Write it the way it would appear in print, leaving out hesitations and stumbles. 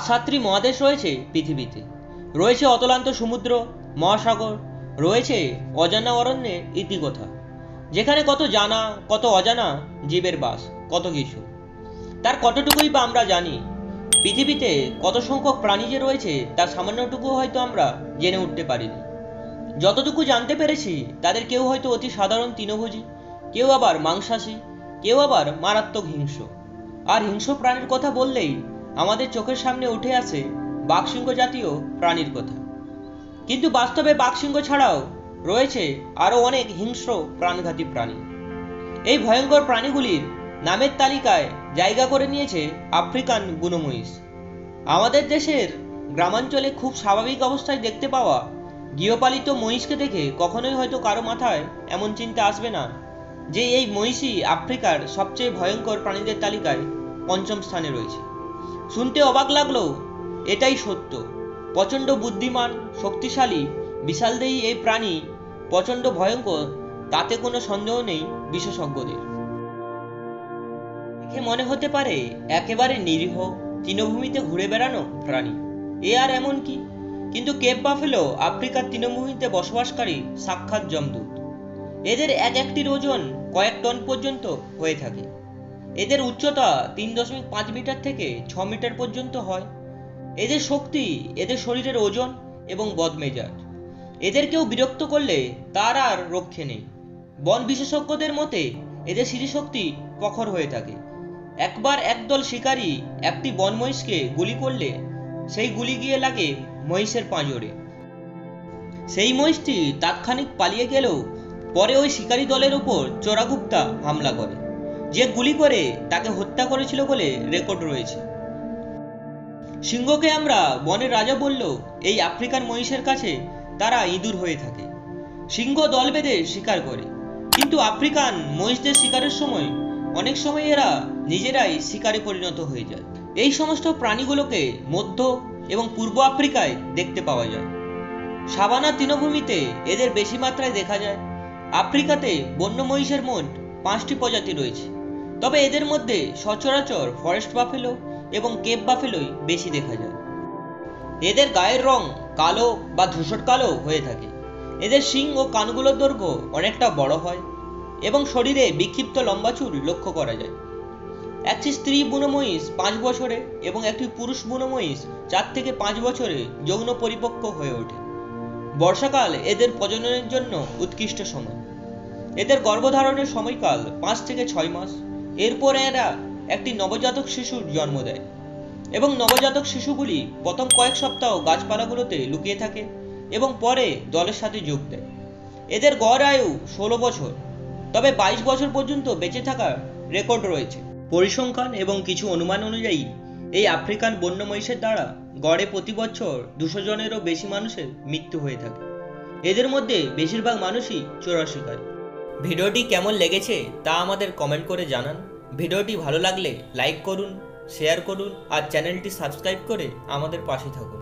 সাতটি মহাদেশ রয়েছে পৃথিবীতে, রয়েছে অতলান্ত সমুদ্র, মহাসাগর, রয়েছে অজানা অরণ্যের ইতিকথা, যেখানে কত জানা কত অজানা জীবের বাস, কত কিছু। তার কতটুকুই বা আমরা জানি? পৃথিবীতে কত সংখ্যক প্রাণী যে রয়েছে তার সামান্যটুকু হয়তো আমরা জেনে উঠতে পারিনি। যতটুকু জানতে পেরেছি তাদের কেউ হয়তো অতি সাধারণ তৃণভোজী, কেউ আবার মাংসাশী, কেউ আবার মারাত্মক হিংস্র। আর হিংস্র প্রাণীর কথা বললেই আমাদের চোখের সামনে উঠে আসে বাঘসিংহ জাতীয় প্রাণীর কথা। কিন্তু বাস্তবে বাঘসিংহ ছাড়াও রয়েছে আরও অনেক হিংস্র প্রাণঘাতী প্রাণী। এই ভয়ঙ্কর প্রাণীগুলির নামের তালিকায় জায়গা করে নিয়েছে আফ্রিকান বুনো মহিষ। আমাদের দেশের গ্রামাঞ্চলে খুব স্বাভাবিক অবস্থায় দেখতে পাওয়া গৃহপালিত মহিষকে দেখে কখনোই হয়তো কারো মাথায় এমন চিন্তা আসবে না যে এই মহিষই আফ্রিকার সবচেয়ে ভয়ঙ্কর প্রাণীদের তালিকায় পঞ্চম স্থানে রয়েছে। শুনতে অবাক লাগলেও এটাই সত্য। প্রচণ্ড বুদ্ধিমান, শক্তিশালী, বিশালদেহী এই প্রাণী প্রচণ্ড ভয়ঙ্কর, তাতে কোনো সন্দেহ নেই বিশেষজ্ঞদের। দেখে মনে হতে পারে একেবারে নিরীহ তৃণভূমিতে ঘুরে বেড়ানো প্রাণী, এ আর এমন কি? কিন্তু কেপ বাফেলো আফ্রিকার তৃণভূমিতে বসবাসকারী সাক্ষাৎ যমদূত। এদের এক একটির ওজন কয়েক টন পর্যন্ত হয়ে থাকে। এদের উচ্চতা 3.5 মিটার থেকে 6 মিটার পর্যন্ত হয়। এদের শক্তি, এদের শরীরের ওজন এবং বদমেজাজ। এদের কেউ বিরক্ত করলে তার আর রক্ষে নেই। বন বিশেষজ্ঞদের মতে এদের স্মৃতিশক্তি প্রখর হয়ে থাকে। একবার একদল শিকারী একটি বন মহিষকে গুলি করলে সেই গুলি গিয়ে লাগে মহিষের পাঁজরে। সেই মহিষটি তাৎক্ষণিক পালিয়ে গেলেও পরে ওই শিকারী দলের উপর চোরাগুপ্তা হামলা করে, যে গুলি করে তাকে হত্যা করেছিল বলে রেকর্ড রয়েছে। সিংহকে আমরা বনের রাজা বললেও এই আফ্রিকান মহিষের কাছে তারা ইঁদুর হয়ে থাকে। সিংহ দল বেঁধে শিকার করে, কিন্তু আফ্রিকান মহিষদের শিকারের সময় অনেক সময় এরা নিজেরাই শিকারে পরিণত হয়ে যায়। এই সমস্ত প্রাণীগুলোকে মধ্য এবং পূর্ব আফ্রিকায় দেখতে পাওয়া যায়। সাভানা তৃণভূমিতে এদের বেশি মাত্রায় দেখা যায়। আফ্রিকাতে বন্য মহিষের মোট 5টি প্রজাতি রয়েছে, তবে এদের মধ্যে সচরাচর ফরেস্ট বাফেলো এবং কেপ বাফেলোই বেশি দেখা যায়। এদের গায়ের রং কালো বা ধূসর কালো হয়ে থাকে। এদের শিং ও কানগুলোর দৈর্ঘ্য অনেকটা বড় হয় এবং শরীরে বিক্ষিপ্ত লম্বা চুল লক্ষ্য করা যায়। একটি স্ত্রী বুনো মহিষ 5 বছরে এবং একটি পুরুষ বুনো মহিষ 4 থেকে 5 বছরে যৌন পরিপক্ক হয়ে ওঠে। বর্ষাকাল এদের প্রজননের জন্য উৎকৃষ্ট সময়। এদের গর্ভধারণের সময়কাল 5 থেকে 6 মাস। এরপর এরা একটি নবজাতক শিশুর জন্ম দেয় এবং নবজাতক শিশুগুলি প্রথম কয়েক সপ্তাহ গাছপালাগুলোতে লুকিয়ে থাকে এবং পরে দলের সাথে যোগ দেয়। এদের গড় আয়ু 16 বছর, তবে 22 বছর পর্যন্ত বেঁচে থাকার রেকর্ড রয়েছে। পরিসংখ্যান এবং কিছু অনুমান অনুযায়ী এই আফ্রিকান বন্য মহিষের দ্বারা গড়ে প্রতি বছর 200 জনেরও বেশি মানুষের মৃত্যু হয়ে থাকে। এদের মধ্যে বেশিরভাগ মানুষই চোরা শিকারী। ভিডিওটি কেমন লেগেছে তা আমাদের কমেন্ট করে জানান। ভিডিওটি ভালো লাগলে লাইক করুন, শেয়ার করুন আর চ্যানেলটি সাবস্ক্রাইব করে আমাদের পাশে থাকুন।